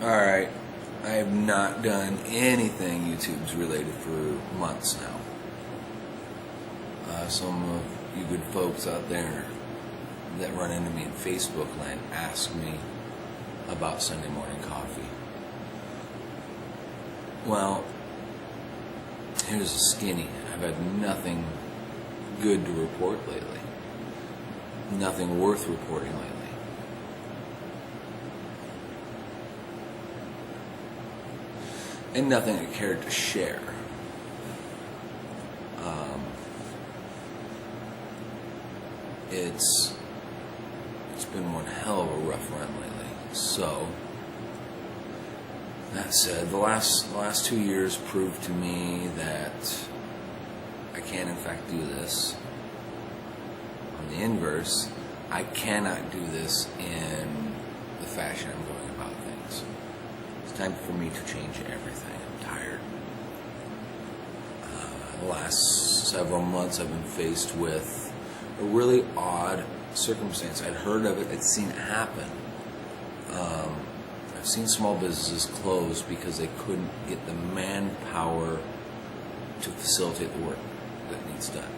Alright, I have not done anything YouTube's related for months now. Some of you good folks out there that run into me in Facebook land ask me about Sunday morning coffee. Well, here's a skinny. I've had nothing good to report lately. Nothing worth reporting lately. And nothing I cared to share. It's been one hell of a rough run lately. So, that said, the last 2 years proved to me that I can in fact do this. On the inverse, I cannot do this in the fashion I'm going about things. It's time for me to change everything. I'm tired. The last several months I've been faced with a really odd circumstance. I'd heard of it, I'd seen it happen. I've seen small businesses close because they couldn't get the manpower to facilitate the work that needs done.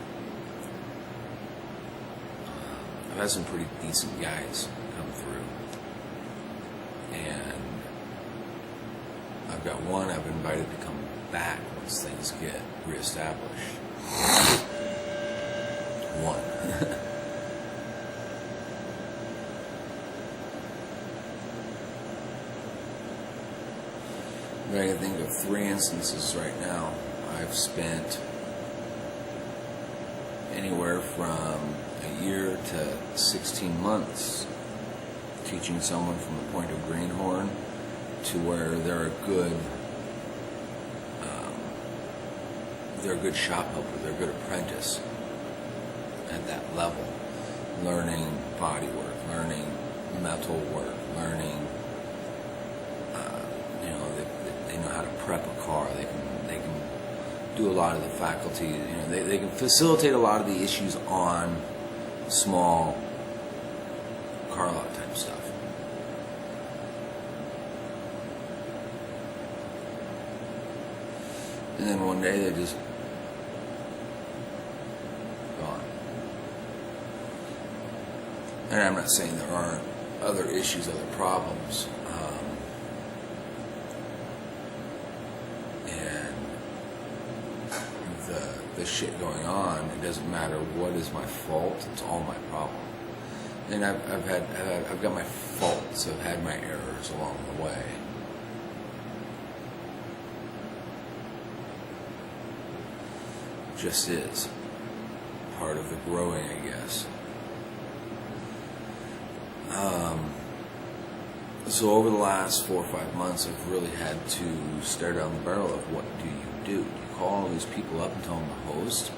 I've had some pretty decent guys come through. And I've got one I've invited to come back once things get reestablished. One. But I can think of 3 instances right now. I've spent anywhere from a year to 16 months teaching someone from the point of greenhorn to where they're a good shop helper, they're a good apprentice at that level, learning body work, learning metal work, learning they know how to prep a car, they can do a lot of the faculty, they can facilitate a lot of the issues on small car lot type stuff. And then one day they just gone. And I'm not saying there aren't other issues, other problems. And the shit going on, it doesn't matter what is my fault, it's all my problem. And I've got my faults, I've had my errors along the way. Just is part of the growing, I guess. So over the last 4 or 5 months, I've really had to stare down the barrel of what do you do? Do you call all these people up and tell them to host?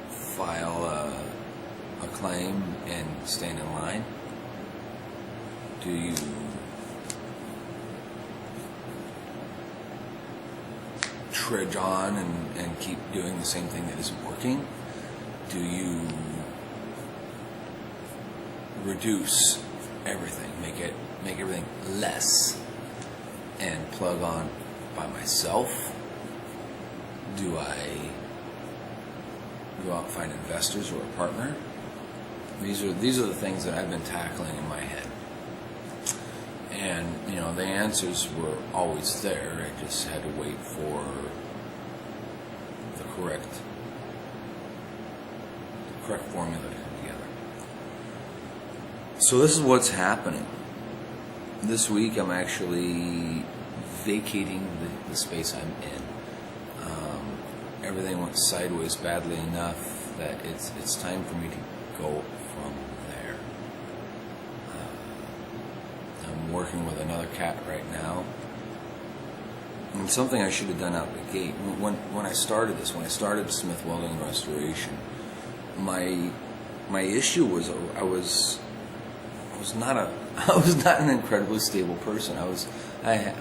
File a claim and stand in line? Do you trudge on and keep doing the same thing that isn't working? Do you reduce everything, make everything less and plug on by myself? Do I go out and find investors or a partner? These are the things that I've been tackling in my head. And, the answers were always there. I just had to wait for the correct formula to come together. So this is what's happening. This week I'm actually vacating the space I'm in. Everything went sideways badly enough that it's time for me to go from there. I'm working with another cat right now. And something I should have done out the gate. When I started Smith Welding and Restoration, my issue was I was not an incredibly stable person.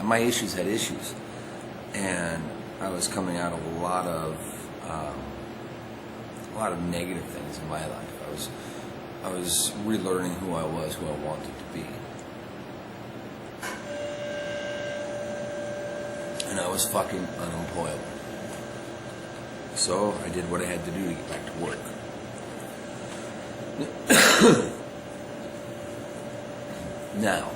My issues had issues, and I was coming out of a lot of negative things in my life. I was relearning who I was, who I wanted to be. And I was fucking unemployable. So I did what I had to do to get back to work. Now,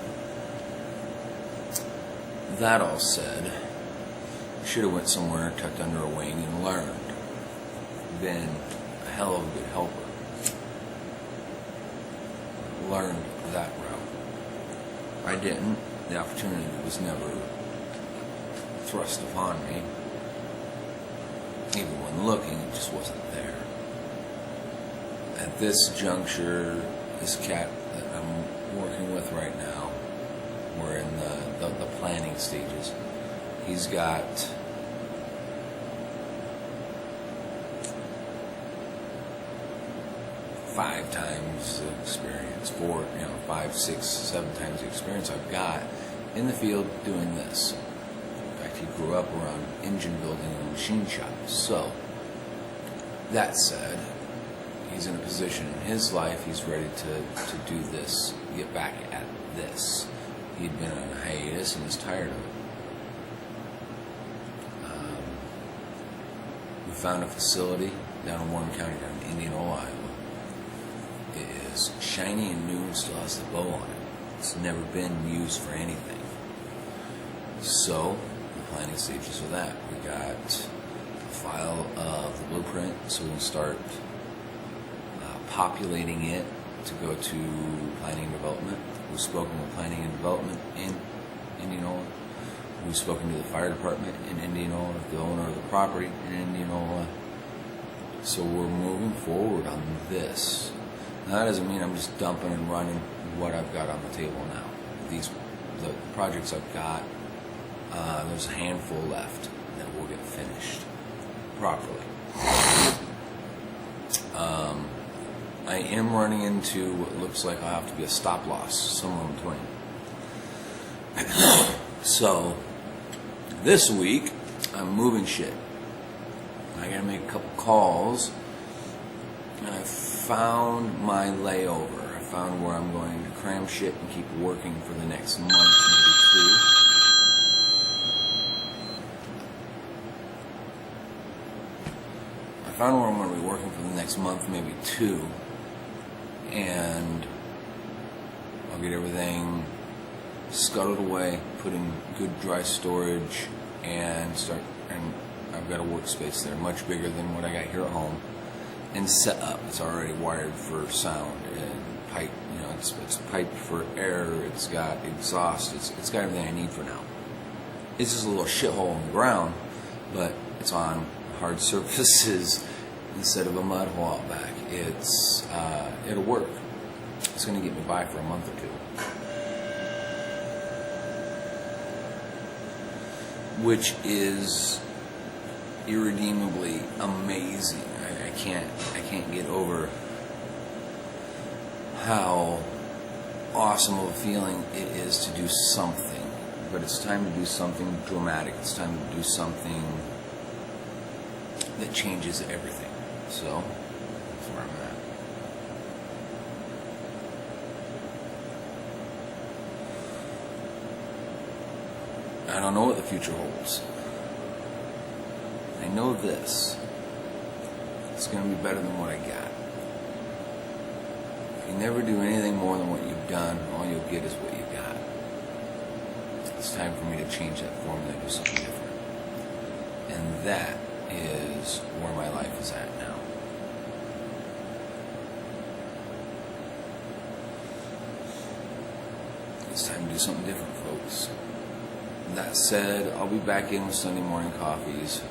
that all said, I should have went somewhere tucked under a wing and learned. Been a hell of a good helper. Learned that route. I didn't. The opportunity was never thrust upon me. Even when looking, it just wasn't there. At this juncture, this cat that I'm working with right now, we're in the planning stages. He's got five times the experience, 5, 6, 7 times the experience I've got in the field doing this. In fact, he grew up around engine building and machine shops. So, that said, he's in a position in his life, he's ready to do this, get back at this. He'd been on a hiatus and was tired of it. We found a facility down in Warren County, down in Indianola, Iowa. It is shiny and new and still has the bow on it. It's never been used for anything. So, the planning stages of that. We got a file of the blueprint so we can start populating it to go to planning and development. We've spoken with planning and development in Indianola. We've spoken to the fire department in Indianola, the owner of the property in Indianola. So we're moving forward on this. Now, that doesn't mean I'm just dumping and running what I've got on the table now. The projects I've got, there's a handful left that will get finished properly. I am running into what looks like I'll have to be a stop loss somewhere in between. So, this week, I'm moving shit. I gotta make a couple calls, and I found my layover. I found where I'm going to cram shit and keep working for the next month, maybe 2. I found where I'm going to be working for the next month, maybe 2, and I'll get everything scuttled away, put in good dry storage, and I've got a workspace there, much bigger than what I got here at home, and set up. It's already wired for sound and pipe. It's piped for air. It's got exhaust. It's got everything I need for now. It's just a little shithole on the ground, but it's on hard surfaces instead of a mud hole out back. It'll work. It's going to get me by for a month or 2. Which is irredeemably amazing. I can't get over how awesome of a feeling it is to do something. But it's time to do something dramatic. It's time to do something that changes everything. So, that's where I'm at. I don't know what the future holds. I know this. It's going to be better than what I got. If you never do anything more than what you've done, all you'll get is what you got. It's time for me to change that formula and do something different. And that is where my life is at now. It's time to do something different, folks. That said, I'll be back in with Sunday morning coffees.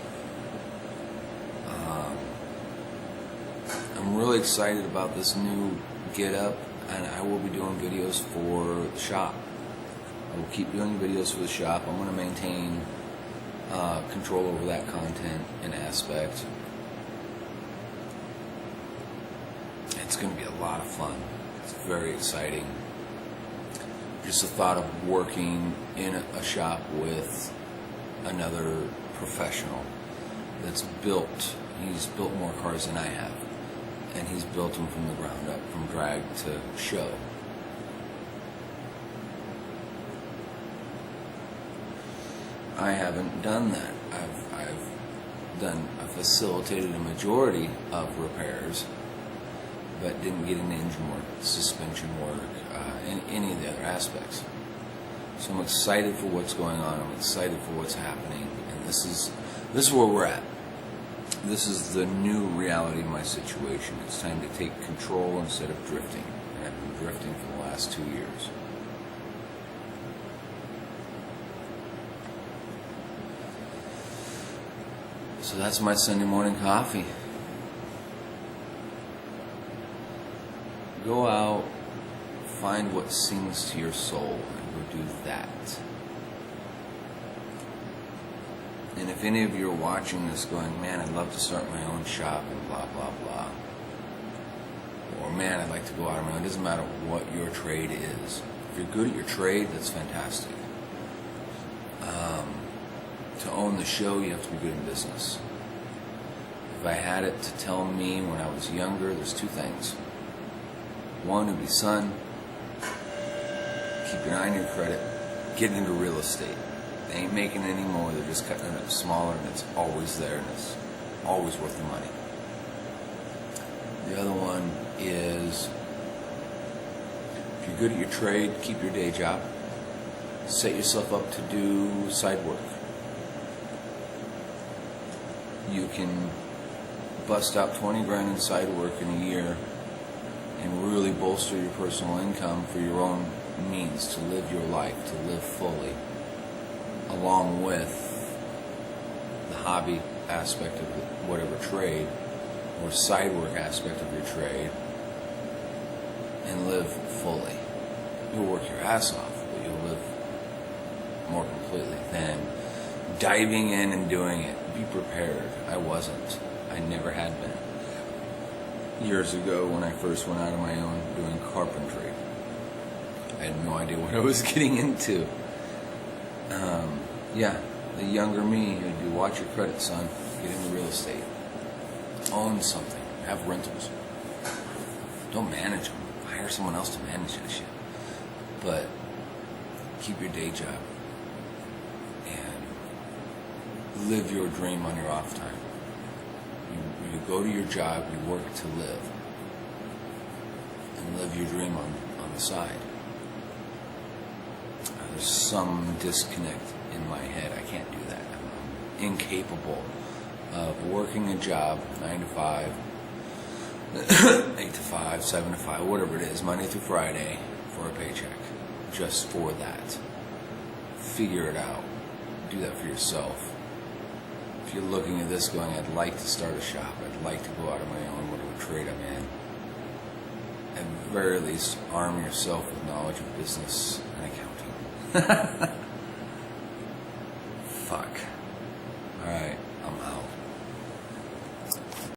I'm really excited about this new get-up, and I will be doing videos for the shop. I will keep doing videos for the shop. I'm going to maintain control over that content and aspect. It's going to be a lot of fun. It's very exciting. Just the thought of working in a shop with another professional that's built. He's built more cars than I have, and he's built them from the ground up, from drag to show. I haven't done that. I've facilitated a majority of repairs, but didn't get into engine work, suspension work, any of the other aspects. So I'm excited for what's going on. I'm excited for what's happening, and this is where we're at. This is the new reality of my situation. It's time to take control instead of drifting. And I've been drifting for the last 2 years. So that's my Sunday morning coffee. Go out, find what sings to your soul, and go do that. And if any of you are watching this going, man, I'd love to start my own shop and blah, blah, blah. Or, man, I'd like to go out on my own. It doesn't matter what your trade is. If you're good at your trade, that's fantastic. To own the show, you have to be good in business. If I had it to tell me when I was younger, there's 2 things. One would be, son, keep an eye on your credit, get into real estate. They ain't making any more, they're just cutting it up smaller, and it's always there, and it's always worth the money. The other one is, if you're good at your trade, keep your day job. Set yourself up to do side work. You can bust out 20 grand in side work in a year and really bolster your personal income for your own means, to live your life, to live fully, along with the hobby aspect of whatever trade or side work aspect of your trade, and live fully. You'll work your ass off, but you'll live more completely than diving in and doing it. Be prepared. I wasn't. I never had been. Years ago, when I first went out on my own doing carpentry, I had no idea what I was getting into. The younger me would be, watch your credit, son. Get into real estate. Own something. Have rentals. Don't manage them. Hire someone else to manage that shit. But keep your day job and live your dream on your off time. You go to your job, you work to live, and live your dream on the side. There's some disconnect in my head. I can't do that. I'm incapable of working a job 9 to 5, 8 to 5, 7 to 5, whatever it is, Monday through Friday, for a paycheck. Just for that. Figure it out. Do that for yourself. If you're looking at this going, I'd like to start a shop, I'd like to go out on my own, whatever trade I'm in, at the very least, arm yourself with knowledge of business and accounting.